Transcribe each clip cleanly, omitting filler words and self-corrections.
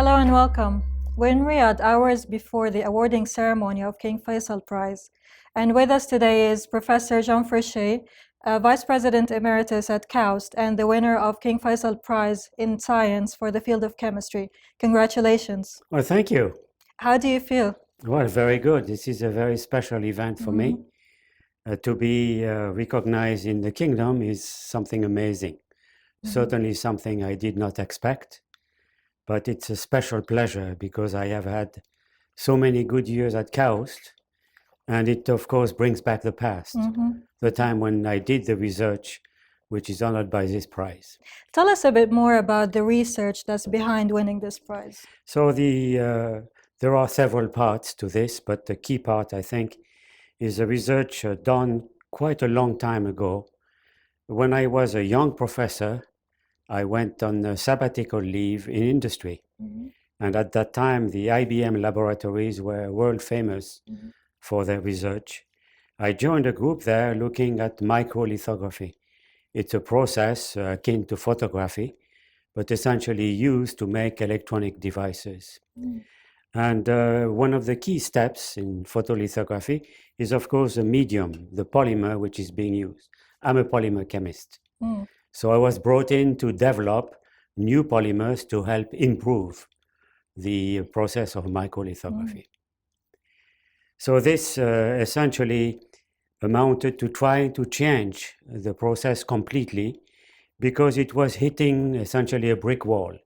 Hello and welcome. We're in Riyadh hours before the awarding ceremony of King Faisal Prize. And with us today is Professor Jean Fréchet, Vice President Emeritus at KAUST and the winner of King Faisal Prize in Science for the field of chemistry. Congratulations. Well, thank you. How do you feel? Well, very good. This is a very special event for me. To be recognized in the kingdom is something amazing. Certainly something I did not expect, but it's a special pleasure because I have had so many good years at KAUST, and it of course brings back the past, the time when I did the research which is honored by this prize. Tell us a bit more about the research that's behind winning this prize. So there are several parts to this, but the key part, I think, is a research done quite a long time ago. When I was a young professor, I went on a sabbatical leave in industry. And at that time, the IBM laboratories were world famous for their research. I joined a group there looking at microlithography. It's a process akin to photography, but essentially used to make electronic devices. And one of the key steps in photolithography is, of course, the medium, the polymer which is being used. I'm a polymer chemist. So I was brought in to develop new polymers to help improve the process of microlithography. So this essentially amounted to trying to change the process completely because it was hitting essentially a brick wall.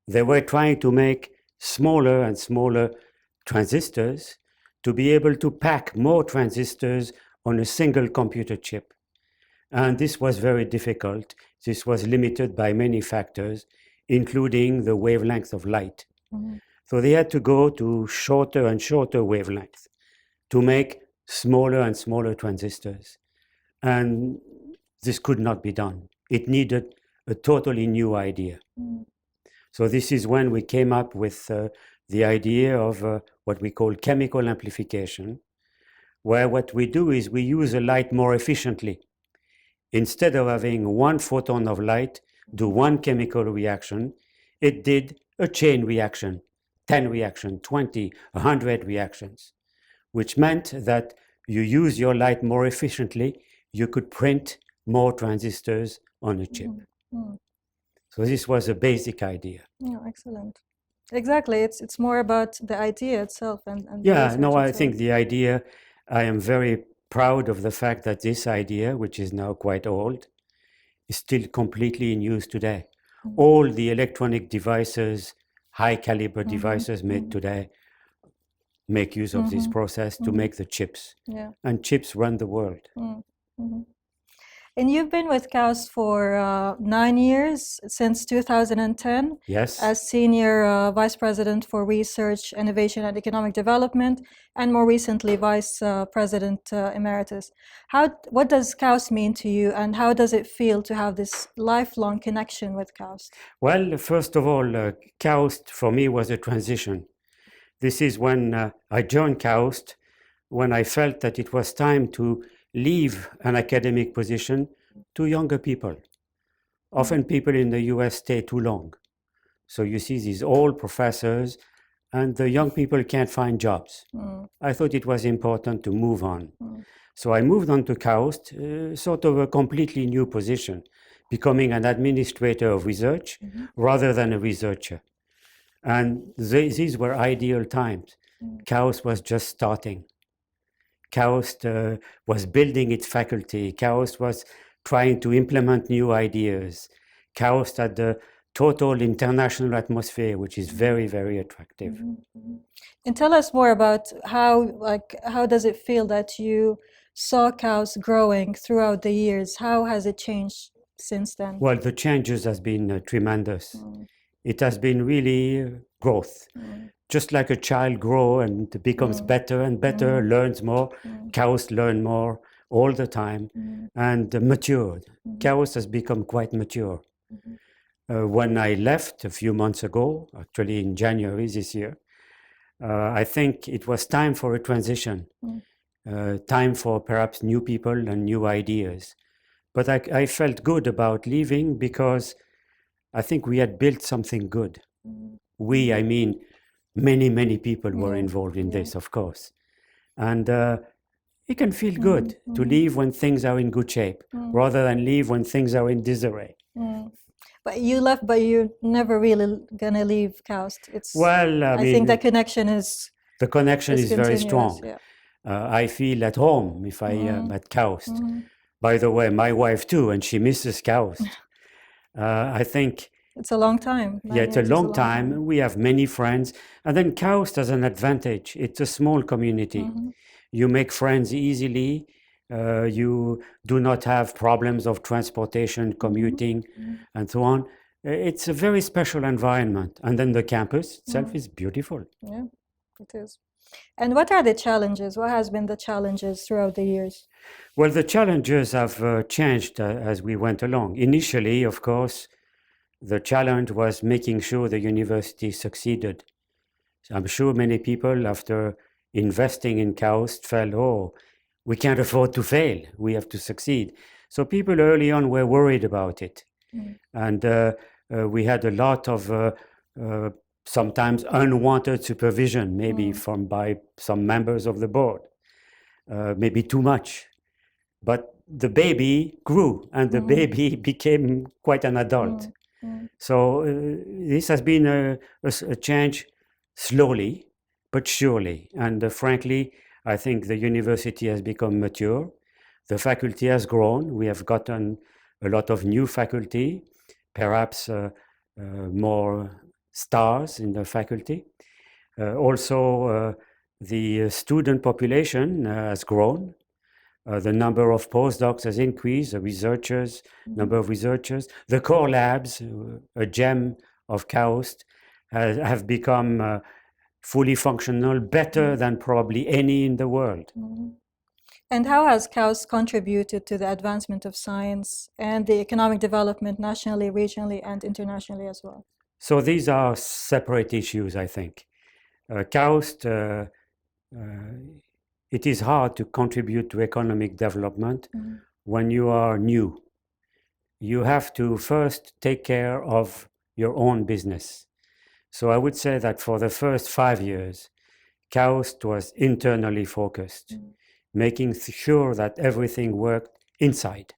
They were trying to make smaller and smaller transistors to be able to pack more transistors on a single computer chip. And this was very difficult. This was limited by many factors, including the wavelength of light. So they had to go to shorter and shorter wavelengths to make smaller and smaller transistors. And this could not be done. It needed a totally new idea. So this is when we came up with the idea of what we call chemical amplification, where what we do is we use the light more efficiently. Instead of having one photon of light do one chemical reaction, it did a chain reaction, 10 reactions, 20, 100 reactions, which meant that you use your light more efficiently, you could print more transistors on a chip. So this was a basic idea. Yeah, excellent. Exactly, it's more about the idea itself and yeah, no, I think the idea, I am very proud of the fact that this idea, which is now quite old, is still completely in use today. All the electronic devices, high caliber devices made today make use of this process to make the chips. And chips run the world. And you've been with KAUST for 9 years, since 2010. Yes. As Senior Vice President for Research, Innovation and Economic Development, and more recently, Vice President Emeritus. What does KAUST mean to you, and how does it feel to have this lifelong connection with KAUST? Well, first of all, KAUST for me was a transition. This is when I joined KAUST, when I felt that it was time to leave an academic position to younger people. Often people in the US stay too long. So you see these old professors and the young people can't find jobs. I thought it was important to move on. So I moved on to KAUST, sort of a completely new position, becoming an administrator of research rather than a researcher. And these were ideal times. KAUST was just starting. KAUST was building its faculty. KAUST was trying to implement new ideas. KAUST had a total international atmosphere, which is very, very attractive. And tell us more about how does it feel that you saw KAUST growing throughout the years? How has it changed since then? Well, the changes has been tremendous. It has been really growth. Just like a child grows and becomes better and better, learns more, KAUST learned more all the time and matured. KAUST has become quite mature. When I left a few months ago, actually in January this year, I think it was time for a transition, time for perhaps new people and new ideas. But I felt good about leaving because I think we had built something good. We, I mean, many people were Yeah, involved in yeah. this, of course. And it can feel good to leave when things are in good shape, rather than leave when things are in disarray. But you left, but you're never really gonna leave KAUST. It's, Well, I I think the mean, connection is the connection is very continuous. strong. Yeah. I feel at home if I am at KAUST. By the way, my wife too, and she misses KAUST. I think, It's a long time. yeah, 9 it's a years is a long long time. We have many friends. And then KAUST has an advantage. It's a small community. You make friends easily. You do not have problems of transportation, commuting, and so on. It's a very special environment. And then the campus itself is beautiful. Yeah, it is. And what are the challenges? What has been the challenges throughout the years? Well, the challenges have changed as we went along. Initially, of course, the challenge was making sure the university succeeded. I'm sure many people, after investing in KAUST, felt, oh, we can't afford to fail. We have to succeed. So people early on were worried about it. And we had a lot of sometimes unwanted supervision, maybe by some members of the board, maybe too much. But the baby grew, and the baby became quite an adult. So this has been a change slowly, but surely. And frankly, I think the university has become mature. The faculty has grown. We have gotten a lot of new faculty, perhaps more stars in the faculty. Also, the student population has grown. The number of postdocs has increased, the researchers, number of researchers. The core labs, a gem of KAUST, have become fully functional, better than probably any in the world. And how has KAUST contributed to the advancement of science and the economic development nationally, regionally, and internationally as well? So these are separate issues, I think. KAUST, it is hard to contribute to economic development when you are new. You have to first take care of your own business. So I would say that for the first 5 years, KAUST was internally focused, making sure that everything worked inside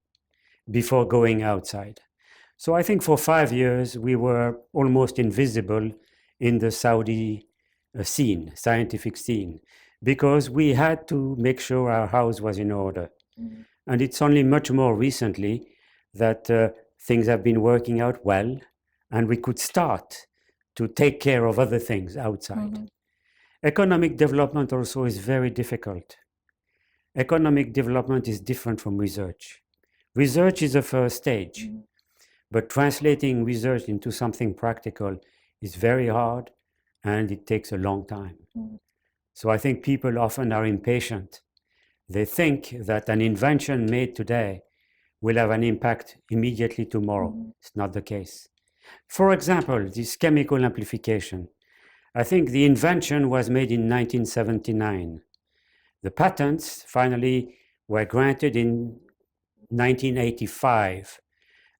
before going outside. So I think for 5 years, we were almost invisible in the Saudi scene, scientific scene, because we had to make sure our house was in order. And it's only much more recently that things have been working out well, and we could start to take care of other things outside. Economic development also is very difficult. Economic development is different from research. Research is the first stage, but translating research into something practical is very hard, and it takes a long time. So I think people often are impatient. They think that an invention made today will have an impact immediately tomorrow. It's not the case. For example, this chemical amplification. I think the invention was made in 1979. The patents finally were granted in 1985.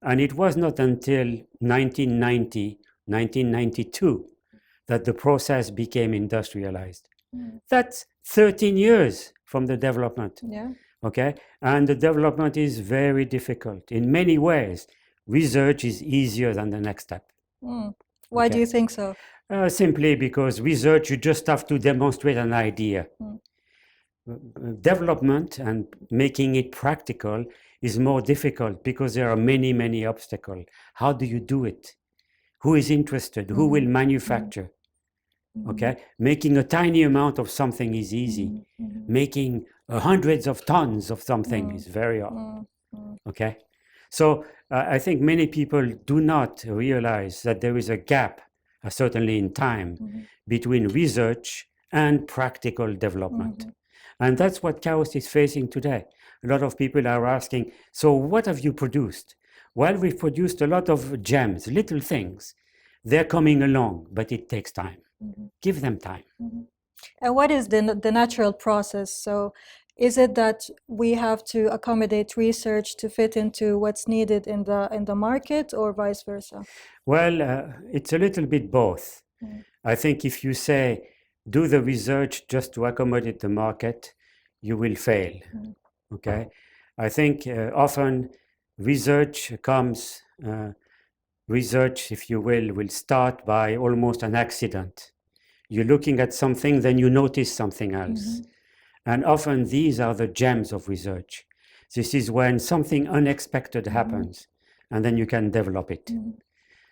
And it was not until 1990, 1992 that the process became industrialized. That's 13 years from the development. Yeah. Okay? And the development is very difficult. In many ways, research is easier than the next step. Why do you think so? Simply because research, you just have to demonstrate an idea. Development and making it practical is more difficult because there are many obstacles. How do you do it? Who is interested? Who will manufacture? Okay, making a tiny amount of something is easy. Making hundreds of tons of something is very hard. Okay, so I think many people do not realize that there is a gap, certainly in time, between research and practical development. And that's what KAUST is facing today. A lot of people are asking, so what have you produced? Well, we've produced a lot of gems, little things. They're coming along, but it takes time. Give them time. And what is the natural process? So is it that we have to accommodate research to fit into what's needed in the market, or vice versa? Well, it's a little bit both. I think if you say, do the research just to accommodate the market, you will fail. Okay? I think often research comes, research, if you will start by almost an accident. You're looking at something, then you notice something else. And often these are the gems of research. This is when something unexpected happens, and then you can develop it.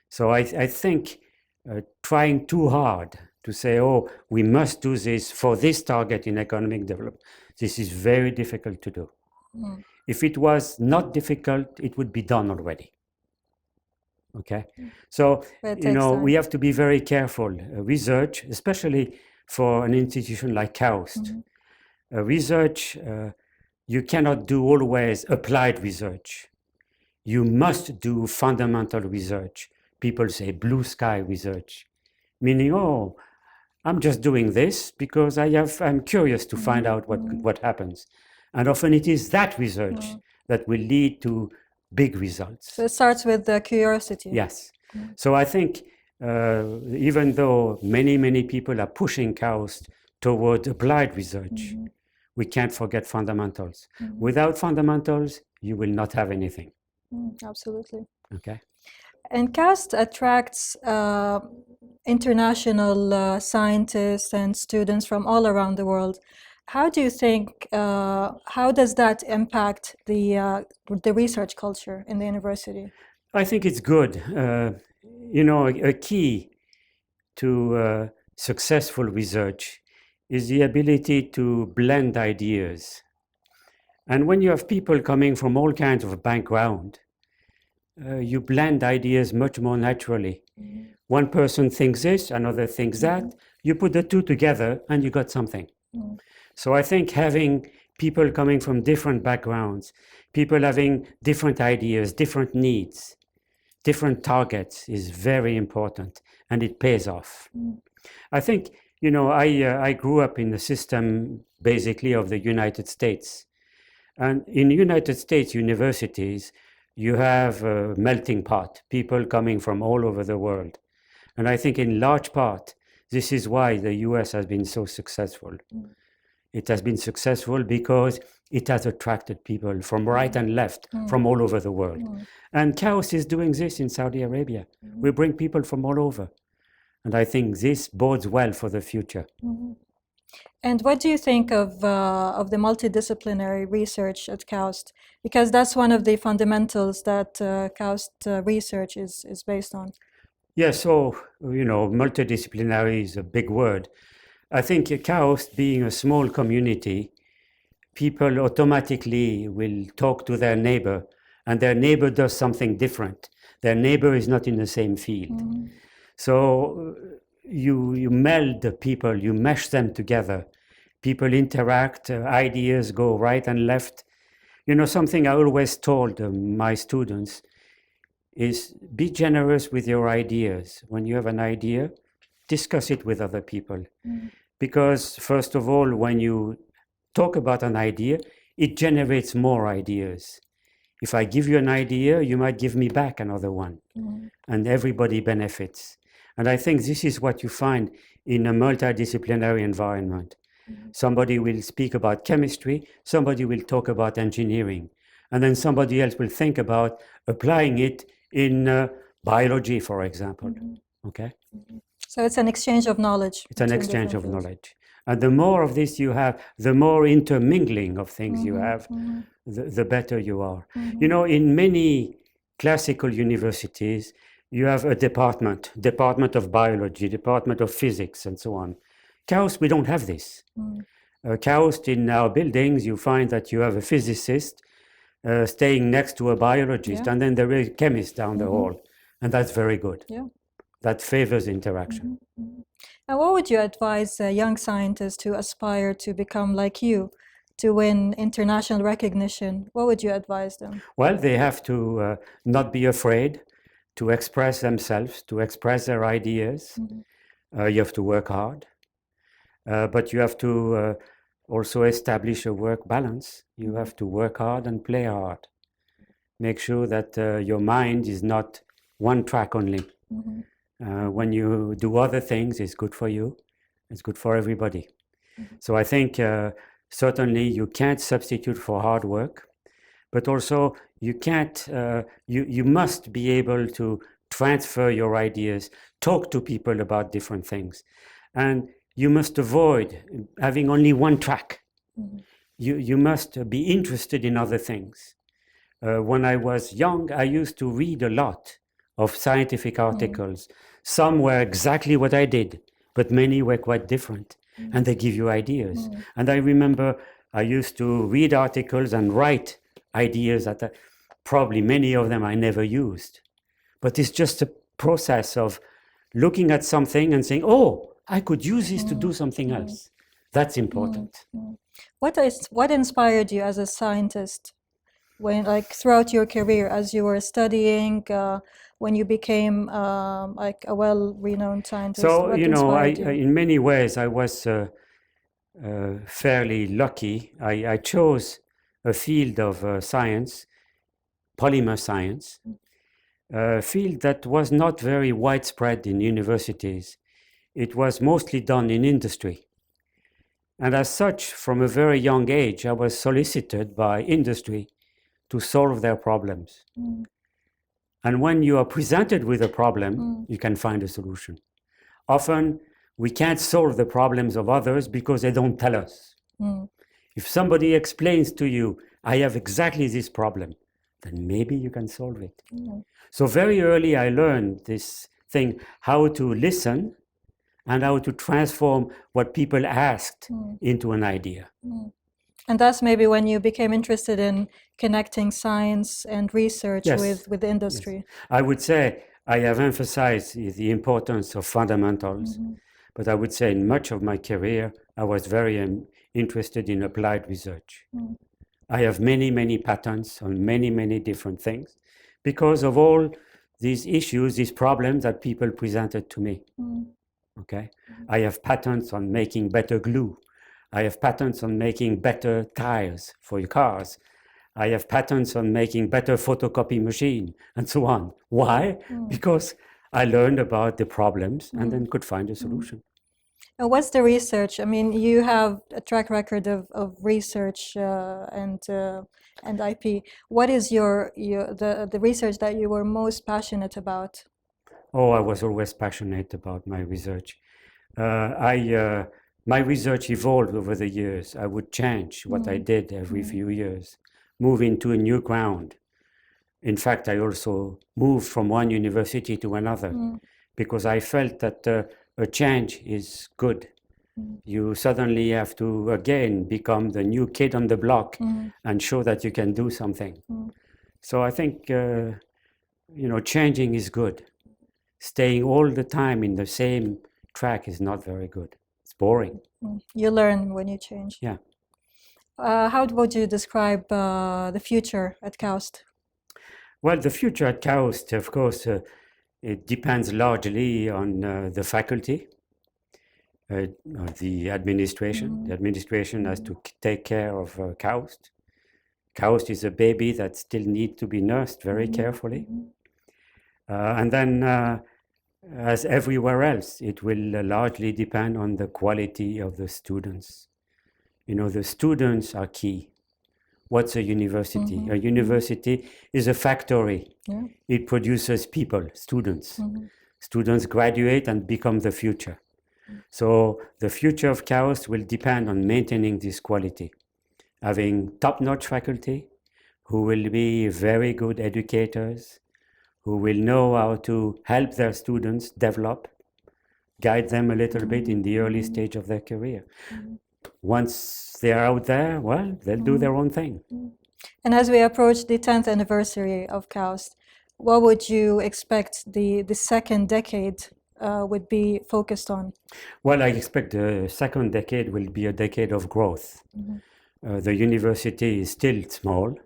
So I think trying too hard to say, oh, we must do this for this target in economic development, this is very difficult to do. If it was not difficult, it would be done already. Okay, so we have to be very careful. Research, especially for an institution like KAUST, research, you cannot do always applied research. You must do fundamental research. People say blue sky research, meaning, oh, I'm just doing this because I'm curious to find out what happens. And often it is that research that will lead to big results. So it starts with the curiosity. Yes. So I think even though many people are pushing KAUST toward applied research, we can't forget fundamentals. Without fundamentals, you will not have anything. Absolutely. Okay. And KAUST attracts international scientists and students from all around the world. How do you think, how does that impact the research culture in the university? I think it's good. A key to successful research is the ability to blend ideas. And when you have people coming from all kinds of background, you blend ideas much more naturally. One person thinks this, another thinks that. You put the two together and you got something. So I think having people coming from different backgrounds, people having different ideas, different needs, different targets is very important, and it pays off. I think, I grew up in the system basically of the United States. And in United States universities, you have a melting pot, people coming from all over the world. And I think in large part, this is why the US has been so successful. It has been successful because it has attracted people from right and left, from all over the world. And KAUST is doing this in Saudi Arabia. We bring people from all over. And I think this bodes well for the future. And what do you think of the multidisciplinary research at KAUST? Because that's one of the fundamentals that KAUST research is based on. Yeah, so, multidisciplinary is a big word. I think KAUST, being a small community, people automatically will talk to their neighbor, and their neighbor does something different. Their neighbor is not in the same field. So you meld the people, you mesh them together. People interact, ideas go right and left. Something I always told my students is be generous with your ideas. When you have an idea, discuss it with other people. Because first of all, when you talk about an idea, it generates more ideas. If I give you an idea, you might give me back another one. And everybody benefits. And I think this is what you find in a multidisciplinary environment. Somebody will speak about chemistry, somebody will talk about engineering, and then somebody else will think about applying it in biology, for example. Okay? So it's an exchange of knowledge. It's an exchange of knowledge. And the more of this you have, the more intermingling of things you have, the better you are. In many classical universities, you have a department of biology, department of physics, and so on. KAUST, we don't have this. KAUST, in our buildings, you find that you have a physicist staying next to a biologist, and then there is a chemist down the hall. And that's very good. Yeah. That favors interaction. And what would you advise young scientists who aspire to become like you, to win international recognition? What would you advise them? Well, they have to not be afraid to express themselves, to express their ideas. You have to work hard, but you have to also establish a work balance. You have to work hard and play hard. Make sure that your mind is not one track only. When you do other things, it's good for you. It's good for everybody. So I think certainly you can't substitute for hard work, but also you can't, you must be able to transfer your ideas, talk to people about different things. And you must avoid having only one track. You must be interested in other things. When I was young, I used to read a lot of scientific articles. Some were exactly what I did, but many were quite different, and they give you ideas. And I remember I used to read articles and write ideas that probably many of them I never used. But it's just a process of looking at something and saying, oh, I could use this to do something else. That's important. What inspired you as a scientist when, like, throughout your career, as you were studying, when you became like a well-renowned scientist? So, what you know, inspired you? in many ways, I was fairly lucky. I chose a field of science, polymer science, a field that was not very widespread in universities. It was mostly done in industry. And as such, from a very young age, I was solicited by industry to solve their problems. And when you are presented with a problem, you can find a solution. Often, we can't solve the problems of others because they don't tell us. If somebody explains to you, I have exactly this problem, then maybe you can solve it. So very early, I learned this thing, how to listen and how to transform what people asked into an idea. And that's maybe when you became interested in connecting science and research with the industry. Yes. I would say I have emphasized the importance of fundamentals, but I would say in much of my career, I was very interested in applied research. I have many, many patents on many, many different things because of all these issues, these problems that people presented to me. Okay, I have patents on making better glue. I have patents on making better tires for your cars. I have patents on making better photocopy machine and so on. Why? Because I learned about the problems and then could find a solution. And what's the research? I mean, you have a track record of research and IP. What is the research that you were most passionate about? Oh, I was always passionate about my research. My research evolved over the years. I would change what I did every few years, move into a new ground. In fact, I also moved from one university to another because I felt that a change is good. You suddenly have to again become the new kid on the block and show that you can do something. So I think, changing is good. Staying all the time in the same track is not very good. It's boring. You learn when you change. Yeah. How would you describe the future at KAUST? Well, the future at KAUST, of course, it depends largely on the faculty, the administration. The administration has to take care of KAUST. KAUST is a baby that still needs to be nursed very carefully. And then, as everywhere else, it will largely depend on the quality of the students. The students are key. What's a university? A university is a factory. It produces people, students. Students graduate and become the future. So the future of KAUST will depend on maintaining this quality, having top-notch faculty who will be very good educators, who will know how to help their students develop, guide them a little bit in the early stage of their career. Once they are out there, well, they'll do their own thing. And as we approach the 10th anniversary of KAUST, what would you expect the second decade would be focused on? Well, I expect the second decade will be a decade of growth. The university is still small.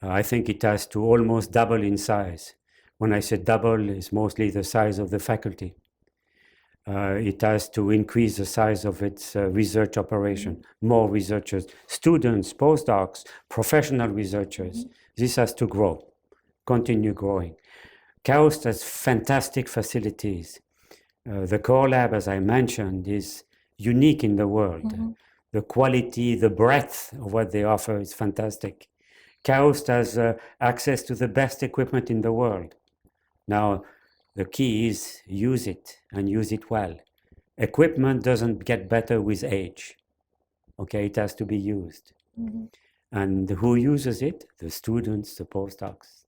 I think it has to almost double in size. When I say double, it's mostly the size of the faculty. It has to increase the size of its research operation, more researchers, students, postdocs, professional researchers. This has to grow, continue growing. KAUST has fantastic facilities. The core lab, as I mentioned, is unique in the world. The quality, the breadth of what they offer is fantastic. KAUST has access to the best equipment in the world. Now, the key is use it and use it well. Equipment doesn't get better with age. Okay, it has to be used. And who uses it? The students, the postdocs.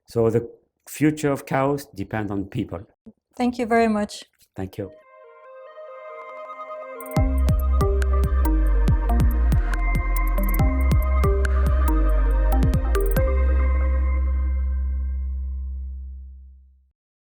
So the future of KAUST depends on people. Thank you very much. Thank you.